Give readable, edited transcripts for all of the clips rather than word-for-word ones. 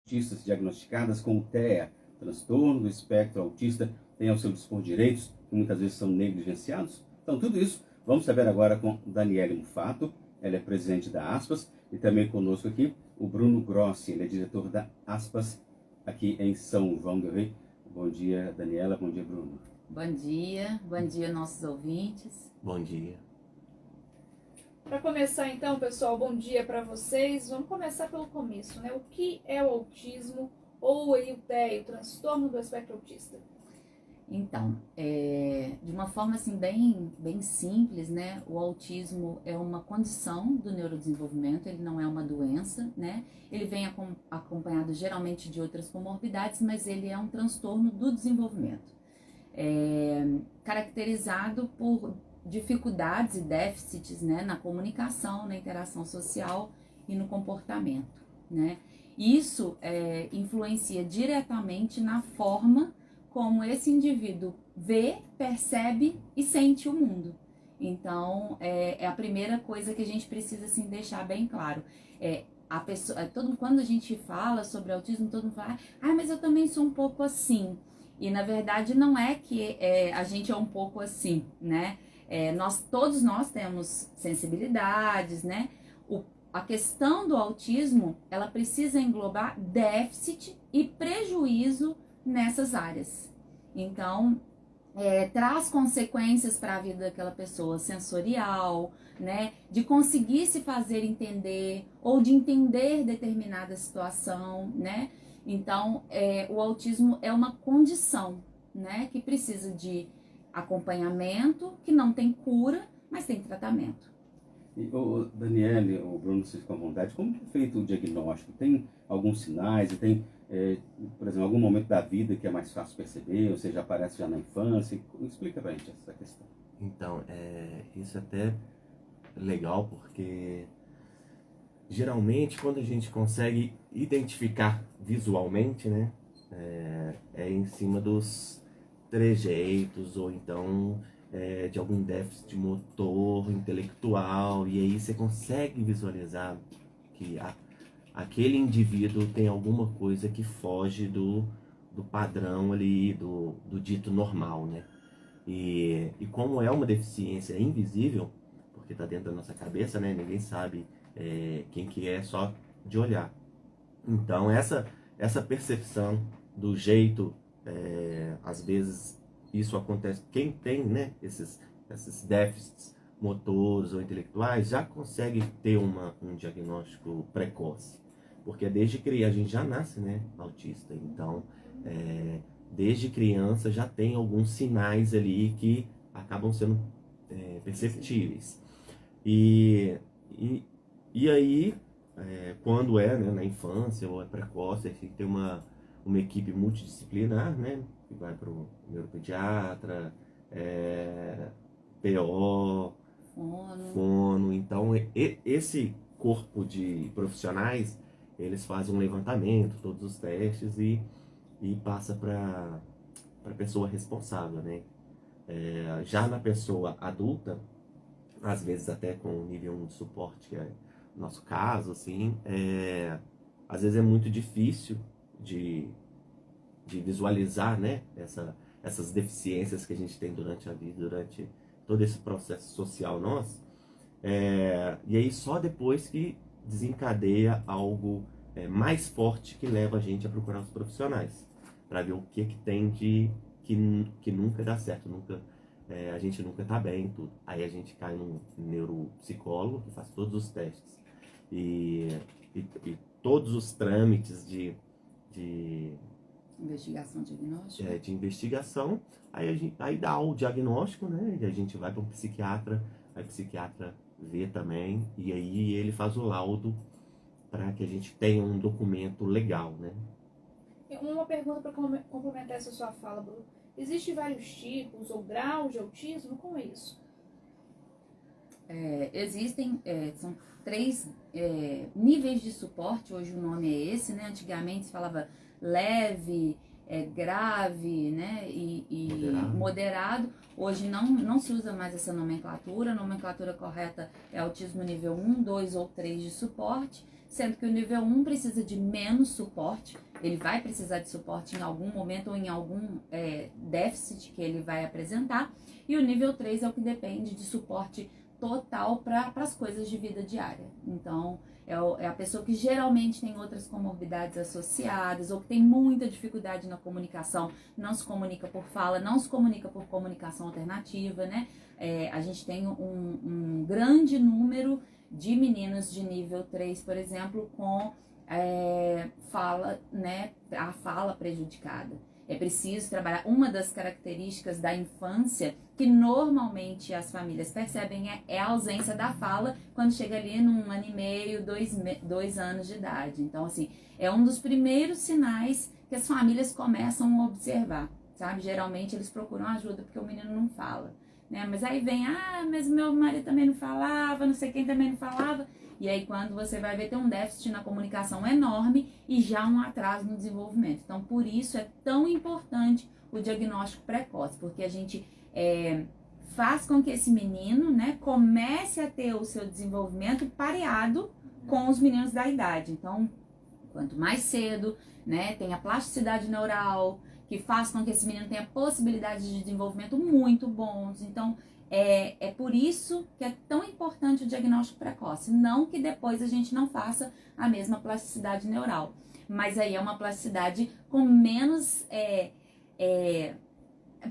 autistas diagnosticadas com o TEA, transtorno do espectro autista, têm ao seu dispor direitos que muitas vezes são negligenciados? Então, tudo isso vamos saber agora com Daniele Mufato. Ela é presidente da Aspas, e também conosco aqui o Bruno Grossi, ele é diretor da Aspas aqui em São João del Rei. Bom dia, Daniela. Bom dia, Bruno. Bom dia nossos ouvintes. Bom dia. Para começar então, pessoal, bom dia para vocês. Vamos começar pelo começo, né? O que é o autismo ou aí o TEA, o transtorno do espectro autista? Então, de uma forma assim bem simples, né? O autismo é uma condição do neurodesenvolvimento, ele não é uma doença, né? Ele vem acompanhado geralmente de outras comorbidades, mas ele é um transtorno do desenvolvimento, caracterizado por dificuldades e déficits, né, na comunicação, na interação social e no comportamento, né? Isso influencia diretamente na forma como esse indivíduo vê, percebe e sente o mundo. Então, é a primeira coisa que a gente precisa assim, deixar bem claro. A pessoa, quando a gente fala sobre autismo, todo mundo fala, mas eu também sou um pouco assim. E na verdade não é que a gente é um pouco assim, né? Todos nós temos sensibilidades, né? A questão do autismo, ela precisa englobar déficit e prejuízo nessas áreas. Então, traz consequências para a vida daquela pessoa, sensorial, né? De conseguir se fazer entender ou de entender determinada situação, né? Então, o autismo é uma condição, né? Que precisa de acompanhamento, que não tem cura, mas tem tratamento. E, Daniele, o Bruno, vocês ficam à vontade, como que é feito o diagnóstico? Tem alguns sinais? E tem, por exemplo, algum momento da vida que é mais fácil perceber, ou seja, aparece já na infância? Explica pra gente essa questão. Então, isso é até legal, porque geralmente quando a gente consegue identificar visualmente, né, em cima dos trejeitos, ou então de algum déficit motor, intelectual, e aí você consegue visualizar que aquele indivíduo tem alguma coisa que foge do padrão ali, do dito normal, né? E como é uma deficiência invisível, porque está dentro da nossa cabeça, né? Ninguém sabe quem que é só de olhar. Então essa percepção do jeito, às vezes isso acontece, quem tem, né, esses déficits motores ou intelectuais já consegue ter um diagnóstico precoce, porque desde criança a gente já nasce, né, autista. Então desde criança já tem alguns sinais ali que acabam sendo perceptíveis. E aí, quando né, na infância ou é precoce, a gente tem uma equipe multidisciplinar, né, que vai para o neuropediatra, PO, fono. Então, esse corpo de profissionais, eles fazem um levantamento, todos os testes e passa para a pessoa responsável, né? Já na pessoa adulta, às vezes até com nível 1 de suporte, que é o nosso caso, assim, às vezes é muito difícil de visualizar, né, essas deficiências que a gente tem durante a vida, durante todo esse processo social nosso, e aí só depois que desencadeia algo mais forte que leva a gente a procurar os profissionais, para ver o que tem que nunca dá certo, a gente nunca tá bem em tudo. Aí a gente cai num neuropsicólogo que faz todos os testes e todos os trâmites de Investigação diagnóstica. De investigação, aí dá o diagnóstico, né? E a gente vai para um psiquiatra, aí o psiquiatra vê também, e aí ele faz o laudo para que a gente tenha um documento legal, né? Uma pergunta para complementar essa sua fala, Bruno. Existem vários tipos ou graus de autismo? Como é isso? Existem, são 3 níveis de suporte, hoje o nome é esse, né? Antigamente se falava leve, grave, né? E moderado. Hoje não se usa mais essa nomenclatura. A nomenclatura correta é autismo nível 1, 2 ou 3 de suporte. sendo que o nível 1 precisa de menos suporte, ele vai precisar de suporte em algum momento ou em algum déficit que ele vai apresentar, e o nível 3 é o que depende de suporte total para as coisas de vida diária. Então, é a pessoa que geralmente tem outras comorbidades associadas ou que tem muita dificuldade na comunicação, não se comunica por fala, não se comunica por comunicação alternativa, né? A gente tem um grande número de meninos de nível 3, por exemplo, com fala, né? A fala prejudicada. É preciso trabalhar. Uma das características da infância que normalmente as famílias percebem é a ausência da fala quando chega ali num ano e meio, 2 anos de idade. Então, assim, é um dos primeiros sinais que as famílias começam a observar, sabe? Geralmente eles procuram ajuda porque o menino não fala, né? Mas aí vem, mas meu marido também não falava, não sei quem também não falava. E aí quando você vai ver, tem um déficit na comunicação enorme e já um atraso no desenvolvimento. Então, por isso é tão importante o diagnóstico precoce, porque a gente faz com que esse menino, né, comece a ter o seu desenvolvimento pareado com os meninos da idade. Então, quanto mais cedo, né, tem a plasticidade neural, que faz com que esse menino tenha possibilidades de desenvolvimento muito bons. Então, é por isso que é tão importante o diagnóstico precoce. Não que depois a gente não faça a mesma plasticidade neural, mas aí é uma plasticidade com menos...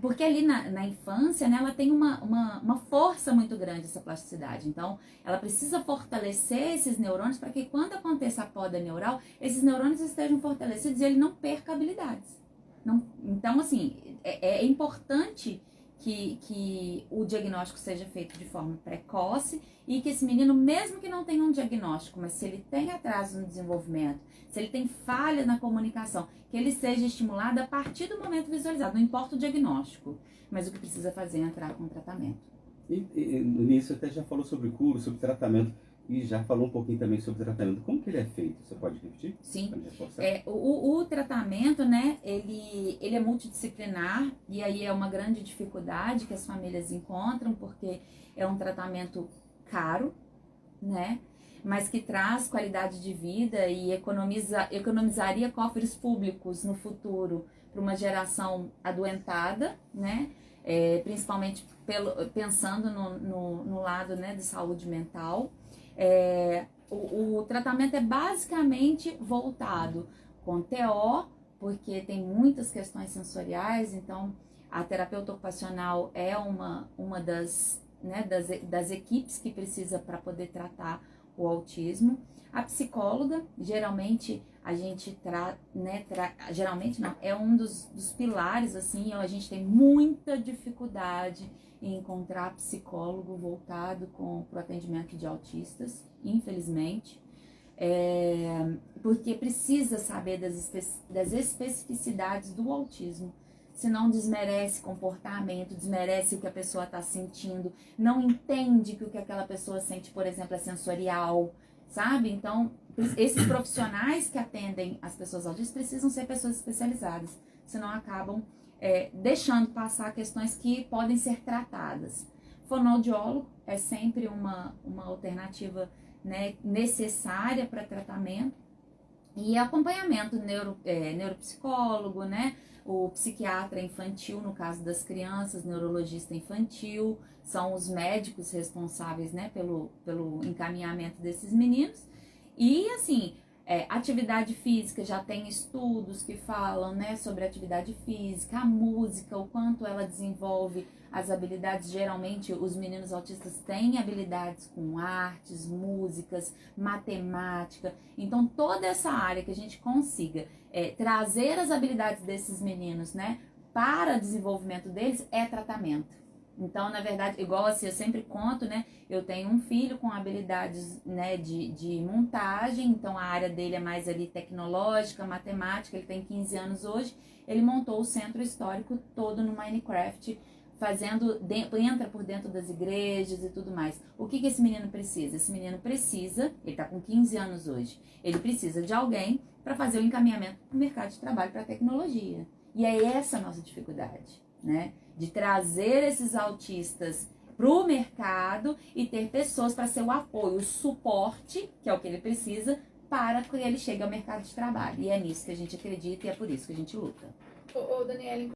porque ali na infância, né, ela tem uma força muito grande, essa plasticidade. Então, ela precisa fortalecer esses neurônios para que quando aconteça a poda neural, esses neurônios estejam fortalecidos e ele não perca habilidades. Então, assim, é importante que o diagnóstico seja feito de forma precoce e que esse menino, mesmo que não tenha um diagnóstico, mas se ele tem atraso no desenvolvimento, se ele tem falha na comunicação, que ele seja estimulado a partir do momento visualizado, não importa o diagnóstico, mas o que precisa fazer é entrar com tratamento. E nisso até já falou sobre cura, sobre tratamento, e já falou um pouquinho também sobre tratamento. Como que ele é feito? Você pode repetir? Sim. O tratamento, né, ele é multidisciplinar e aí é uma grande dificuldade que as famílias encontram, porque é um tratamento caro, né, mas que traz qualidade de vida e economizaria cofres públicos no futuro para uma geração adoentada, né, principalmente pensando no lado, né, de saúde mental. O tratamento é basicamente voltado com TO, porque tem muitas questões sensoriais, então a terapeuta ocupacional é uma das equipes que precisa para poder tratar o autismo. A psicóloga, geralmente a gente geralmente não, é um dos pilares, assim, a gente tem muita dificuldade em encontrar psicólogo voltado para o atendimento de autistas, infelizmente, porque precisa saber das especificidades do autismo, senão desmerece comportamento, desmerece o que a pessoa está sentindo, não entende que o que aquela pessoa sente, por exemplo, é sensorial, sabe? Então, esses profissionais que atendem as pessoas autistas precisam ser pessoas especializadas, senão acabam deixando passar questões que podem ser tratadas. Fonoaudiólogo é sempre uma alternativa, né, necessária para tratamento, e acompanhamento neuropsicólogo, né, o psiquiatra infantil, no caso das crianças, neurologista infantil, são os médicos responsáveis, né, pelo encaminhamento desses meninos. E assim, atividade física, já tem estudos que falam, né, sobre atividade física, a música, o quanto ela desenvolve as habilidades. Geralmente os meninos autistas têm habilidades com artes, músicas, matemática. Então toda essa área que a gente consiga trazer as habilidades desses meninos, né, para o desenvolvimento deles, é tratamento. Então, na verdade, igual assim, eu sempre conto, né? Eu tenho um filho com habilidades, né, de montagem, então a área dele é mais ali tecnológica, matemática, ele tem 15 anos hoje. Ele montou o centro histórico todo no Minecraft, entra por dentro das igrejas e tudo mais. O que esse menino precisa? Esse menino precisa, ele tá com 15 anos hoje, ele precisa de alguém para fazer o encaminhamento para o mercado de trabalho, para a tecnologia. E é essa a nossa dificuldade, né? De trazer esses autistas para o mercado e ter pessoas para ser o apoio, o suporte, que é o que ele precisa, para que ele chegue ao mercado de trabalho. E é nisso que a gente acredita e é por isso que a gente luta. Ô, Daniela,